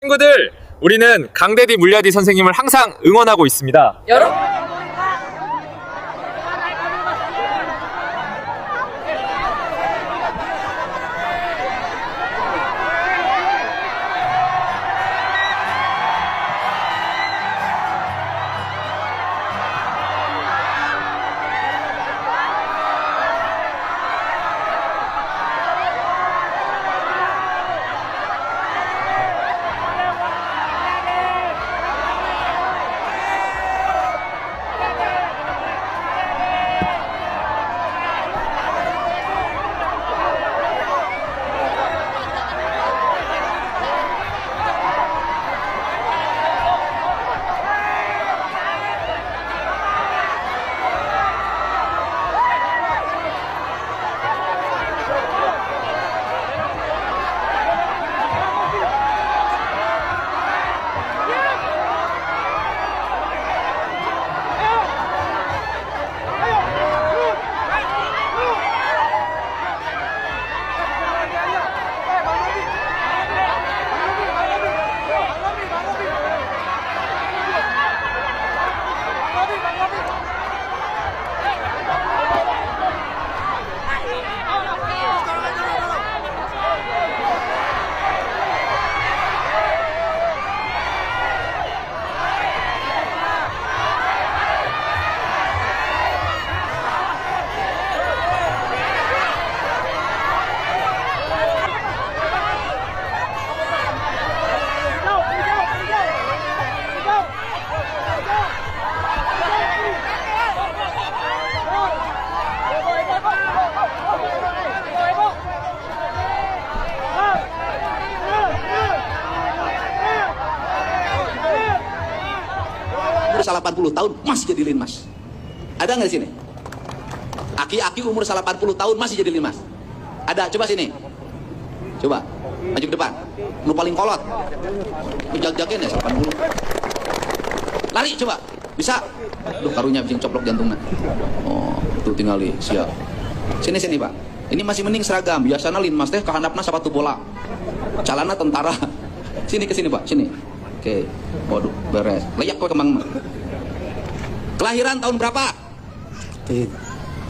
친구들, 우리는 강대디 물리아디 선생님을 항상 응원하고 있습니다. 여러분 umur 80 tahun masih jadi linmas. Ada nggak di sini? Aki-aki umur 80 tahun masih jadi linmas. Ada? Coba sini. Coba. Maju ke depan. Lu paling kolot. Lu jag-jagin ya 80. Lari coba. Bisa? Duh karunya bikin coplok jantungnya. Oh, tuh tinggal di siap. Sini Pak. Ini masih mending seragam. Biasanya linmas teh kehandapna sepatu bola. Calana tentara. Sini ke sini Pak, sini. Oke. Waduh, beres. Layak kok kemang. Kelahiran tahun berapa? Di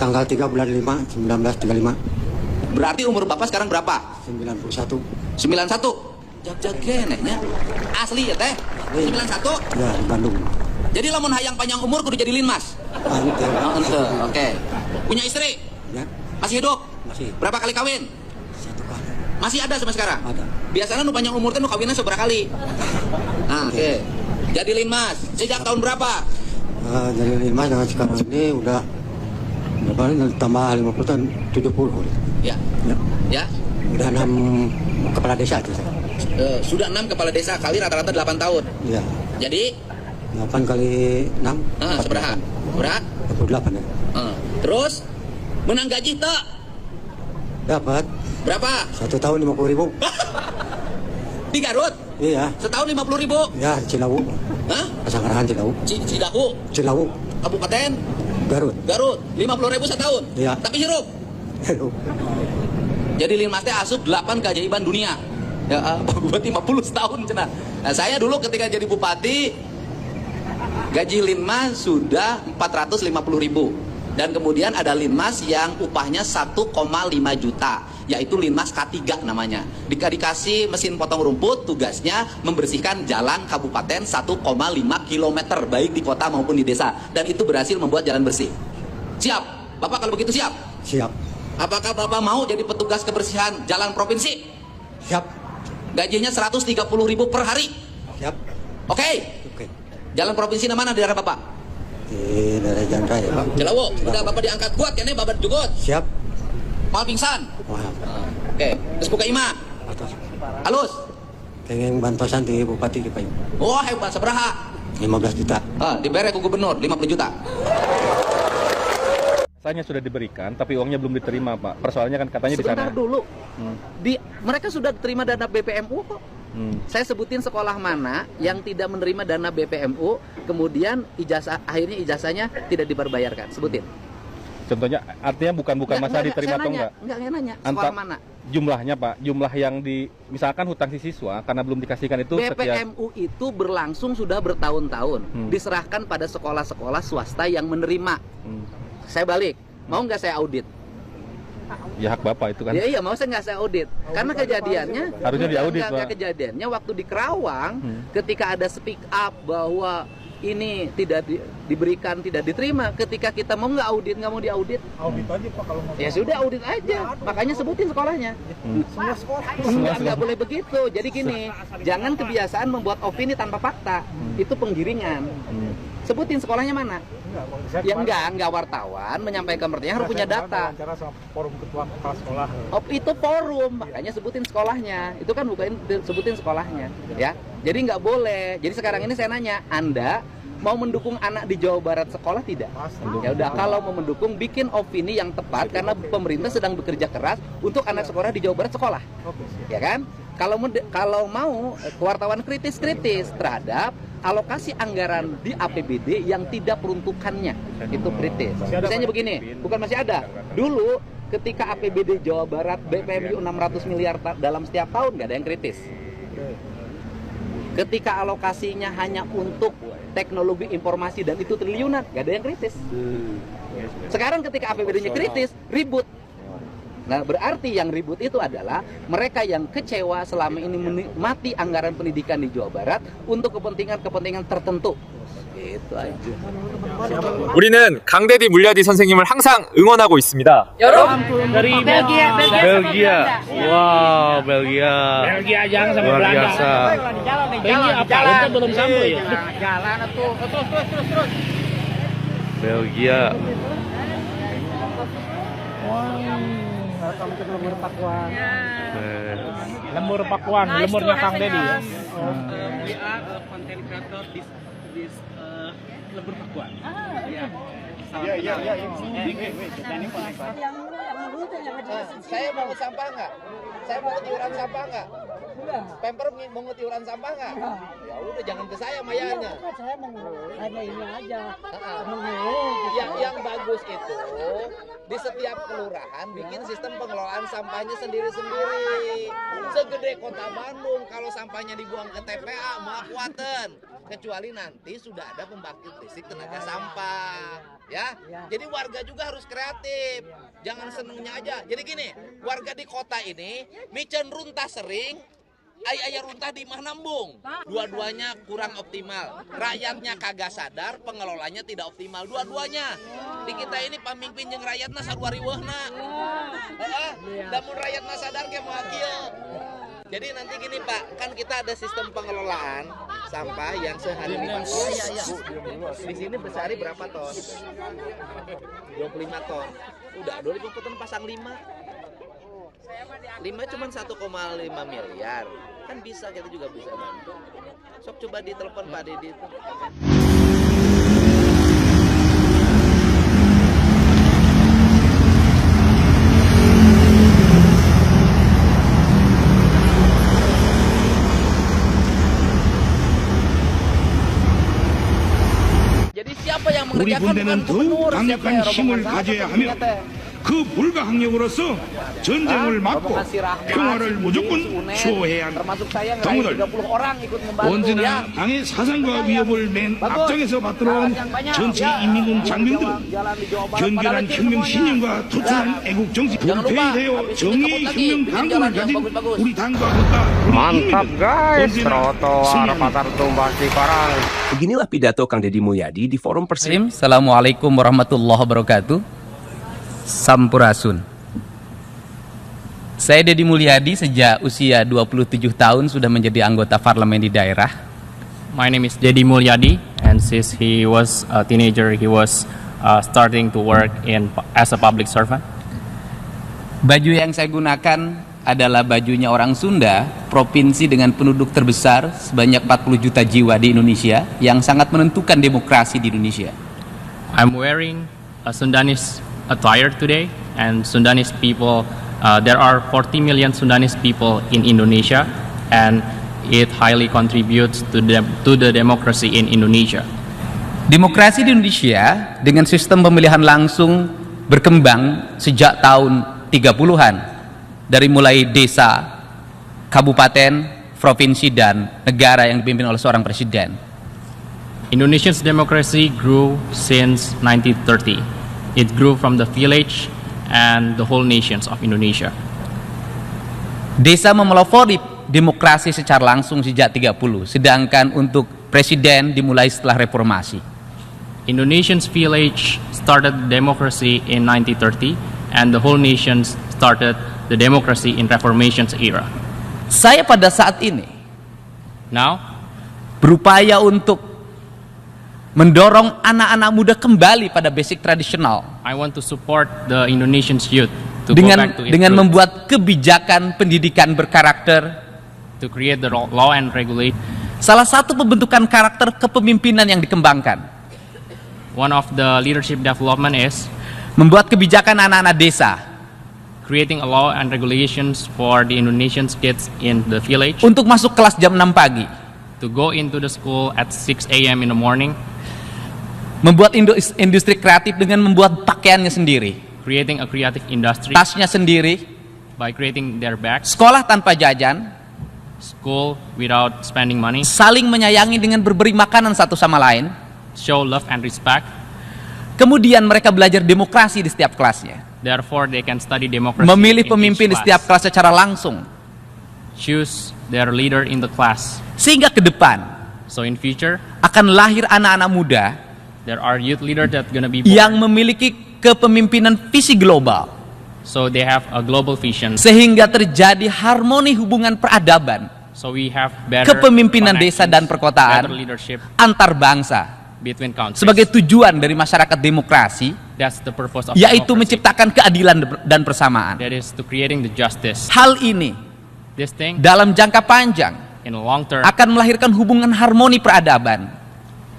tanggal 3 bulan 5 1935. Berarti umur Bapak sekarang berapa? 91. 91. Jag-jagen nya. Asli ya teh? 91. Ya, di Bandung. Jadi lamun hayang panjang umur kudu jadi linmas. Ante. Oh, ente. Oke. Punya istri? Ya, Masih hidup? masih Berapa kali kawin? satu kali. Masih ada sampai sekarang? Ada. Biasanya nu panjang umur teh nu kawinnya seberapa kali? Nah, oke. Jadi linmas sejak tahun berapa? Dari 5 dengan sekarang ini udah berapa ini tambah 50 tahun 70. Ya. Ya, Ya. udah 6 kepala desa itu saya. Sudah 6 kepala desa kali rata-rata 8 tahun. Iya. Jadi 8 kali 6 seberapa? Berapa? 48 ya. Terus menang gaji tak? Dapat Berapa? 1 tahun 50.000. Di Garut? Iya. Setahun 50.000? Ya, Cilawu. Hah? Pasangan Cilawu. Cidahu? Cilawu. Kabupaten? Garut. Garut? 50.000 setahun? Iya. Tapi hirup? Jadi linmas teh asup 8 keajaiban dunia. Ya, berarti 50 setahun cenah. Nah, saya dulu ketika jadi bupati gaji linmas sudah 450.000. Dan kemudian ada linmas yang upahnya 1,5 juta, yaitu linmas K3 namanya. Dikasih mesin potong rumput, tugasnya membersihkan jalan kabupaten 1,5 km, baik di kota maupun di desa. Dan itu berhasil membuat jalan bersih. Siap? Bapak kalau begitu siap? Siap. Apakah Bapak mau jadi petugas kebersihan jalan provinsi? Siap. Gajinya 130.000 per hari. Siap. Oke. Oke. Jalan provinsi mana di daerah Bapak? Di daerah Jalan Raya, Pak. Jelawo. Udah Bapak diangkat kuat kan ya, Bapak jugot. Siap. Mal pingsan. Wah, Oke. Terus buka ima. atas. Halus. Pengen bantosan di Bupati di Payung. Oh hebat, seberaha? 15 juta. Diberi ke gubernur 50 juta. Jasanya sudah diberikan, tapi uangnya belum diterima, Pak. Persoalannya kan katanya di sana. sebentar dulu. Mereka sudah terima dana BPMU kok. Saya sebutin sekolah mana yang tidak menerima dana BPMU, kemudian akhirnya ijazahnya tidak diperbayarkan. Sebutin. Contohnya artinya bukan masalah diterima atau enggak. Enggak nanya. Sekolah mana? Jumlahnya Pak, jumlah yang misalkan hutang si siswa karena belum dikasihkan itu BPMU itu berlangsung sudah bertahun-tahun. Diserahkan pada sekolah-sekolah swasta yang menerima. Saya balik, mau nggak saya audit? Ya hak Bapak itu kan. Iya, mau saya nggak saya audit. Karena kejadiannya harusnya diaudit, Pak. Kejadiannya waktu di Kerawang, ketika ada speak up bahwa ini tidak diberikan, tidak diterima. Ketika kita mau nggak audit, nggak mau diaudit, Audit aja Pak kalau mau. ya sudah audit aja. Makanya sebutin sekolahnya. Semua sekolah. Nggak boleh begitu. Jadi gini, jangan kebiasaan membuat opini tanpa fakta. Itu penggiringan. Sebutin sekolahnya mana? Ya enggak wartawan menyampaikan pertanyaan harus punya data. Wawancara sama forum ketua kepala sekolah. Oh, itu forum, makanya sebutin sekolahnya. Itu kan bukan sebutin sekolahnya, ya. Jadi nggak boleh. Jadi sekarang ini saya nanya, Anda mau mendukung anak di Jawa Barat sekolah tidak? Ya udah, kalau mau mendukung, bikin opini yang tepat karena pemerintah sedang bekerja keras untuk anak sekolah di Jawa Barat sekolah, ya kan? Kalau mau wartawan kritis terhadap alokasi anggaran di APBD yang tidak peruntukannya, itu kritis. Misalnya begini, bukan masih ada. Dulu ketika APBD Jawa Barat BPMU 600 miliar dalam setiap tahun, nggak ada yang kritis. Ketika alokasinya hanya untuk teknologi informasi dan itu triliunan, nggak ada yang kritis. Sekarang ketika APBD-nya kritis, ribut. Nah, berarti yang ribut itu adalah mereka yang kecewa selama ini menikmati anggaran pendidikan di Jawa Barat untuk kepentingan tertentu. Itu aja. 우리는 강대디 물리아디 선생님을 항상 응원하고 있습니다. Dari Belgia. Wow, Belgia. Belgia jangan sama Luar Belanda. biasa. Belgia apa? Kita belum sampai ya. Jalan tuh. Terus. Belgia. Lemur Pakuan, lemurnya Kang Deddy ya. Konten kreator di lemur Pakuan. Saya mau sampah nggak? Saya mau iuran sampah nggak? Pemprov mau iuran sampah nggak? Ya udah, jangan ke saya mayanya. Saya hanya ini aja. Yang bagus itu di setiap kelurahan bikin sistem pengelolaan sampahnya sendiri-sendiri. Segede kota Bandung, kalau sampahnya dibuang ke TPA mau kuaten. Kecuali nanti sudah ada pembangkit listrik tenaga sampah, ya. Jadi warga juga harus kreatif, jangan senengnya aja. Jadi gini, warga di kota ini micen runtah sering, ayah runtah di mah nambung. Dua-duanya kurang optimal. Rakyatnya kagak sadar, pengelolanya tidak optimal. Dua-duanya. Di kita ini pamimpin jeung rakyatna sarua riweuhna. Lamun rakyatna sadar ge moal kieu. Jadi nanti gini Pak, kan kita ada sistem pengelolaan sampah yang sehari 5 ton. Di sini sehari berapa ton? 25 ton. Udah 25 ton pasang 5. 5 cuma 1,5 miliar. Kan bisa, kita juga bisa bantu. Sok coba ditelepon Pak Deddy itu. 우리 군대는 더욱 강력한 힘을 가져야 하며 그 불가항력으로서 전쟁을 막고 평화를 무조건 수호해야 한다. 동무들, 언제나 당의 사상과 위협을 맨 앞장에서 받들어온 전체 인민군 장병들은 견결한 혁명 신념과 투철한 애국 정신, 불패되어 정의의 혁명 강군을 가진 우리 당과 국가, 우리 Mantap guys, 언제나 trotoar 승리합니다. pasar tumbas Cikarang. Beginilah pidato Kang Deddy Mulyadi di Forum Persib. Assalamualaikum warahmatullahi wabarakatuh. Sampurasun. Saya Deddy Mulyadi sejak usia 27 tahun sudah menjadi anggota parlemen di daerah. My name is Deddy Mulyadi, and since he was a teenager, he was starting to work as a public servant. Baju yang saya gunakan adalah bajunya orang Sunda, provinsi dengan penduduk terbesar sebanyak 40 juta jiwa di Indonesia, yang sangat menentukan demokrasi di Indonesia. I'm wearing a Sundanese attire today, and Sundanese people, there are 40 million Sundanese people in Indonesia, and it highly contributes to the democracy in Indonesia. Demokrasi di Indonesia dengan sistem pemilihan langsung berkembang sejak tahun 30-an dari mulai desa, kabupaten, provinsi dan negara yang dipimpin oleh seorang presiden. Indonesia's democracy grew since 1930. It grew from the village and the whole nations of Indonesia. Desa memelopori demokrasi secara langsung sejak 30, sedangkan untuk presiden dimulai setelah reformasi. Indonesian's village started democracy in 1930 and the whole nation started the democracy in Reformation's era. Saya pada saat ini Now, berupaya untuk mendorong anak-anak muda kembali pada basic tradisional I want to support the Indonesian's youth to go back to its dengan roots, membuat kebijakan pendidikan berkarakter. to create the law and regulate. Salah satu pembentukan karakter kepemimpinan yang dikembangkan, One of the leadership development is membuat kebijakan anak-anak desa creating a law and regulations for the Indonesian kids in the village untuk masuk kelas jam 6 pagi, to go into the school at 6 a.m. in the morning, membuat industri kreatif dengan membuat pakaiannya sendiri, creating a creative industry tasnya sendiri, by creating their bags, sekolah tanpa jajan, school without spending money, saling menyayangi dengan berberi makanan satu sama lain. show love and respect. Kemudian mereka belajar demokrasi di setiap kelasnya, Therefore, they can study democracy memilih in pemimpin di each setiap class, kelas secara langsung, choose their leader in the class. sehingga ke depan So in future, akan lahir anak-anak muda there are youth leaders that gonna be born. yang memiliki kepemimpinan visi global, So they have a global vision. sehingga terjadi harmoni hubungan peradaban, So we have better kepemimpinan desa dan better perkotaan leadership antar bangsa between countries. sebagai tujuan dari masyarakat demokrasi, That's the purpose of yaitu democracy. menciptakan keadilan dan persamaan. That is to creating the justice. Hal ini This thing dalam jangka panjang in the long term akan melahirkan hubungan harmoni peradaban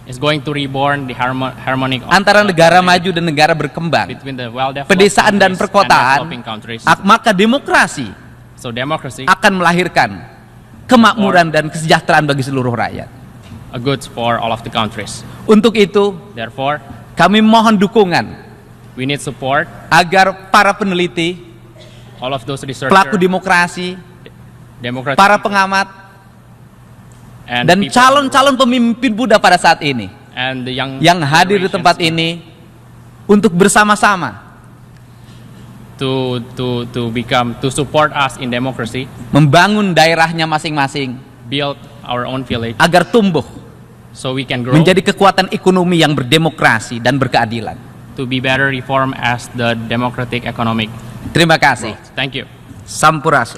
is going to reborn the harmonic antara negara maju dan negara berkembang, between the well-developed pedesaan dan countries perkotaan. and developing countries. Maka demokrasi So democracy akan melahirkan kemakmuran dan kesejahteraan bagi seluruh rakyat. a goods for all of the countries. Untuk itu, Therefore, kami mohon dukungan we need support agar para peneliti, all of those researchers, pelaku demokrasi, democratic para pengamat, and dan people, calon-calon pemimpin muda pada saat ini and the young yang hadir di generations tempat ini untuk bersama-sama to support us in democracy, membangun daerahnya masing-masing build our own village, agar tumbuh so we can grow menjadi kekuatan ekonomi yang berdemokrasi dan berkeadilan. to be better reformed as the democratic economic. Terima kasih. Thank you. Sampurasun.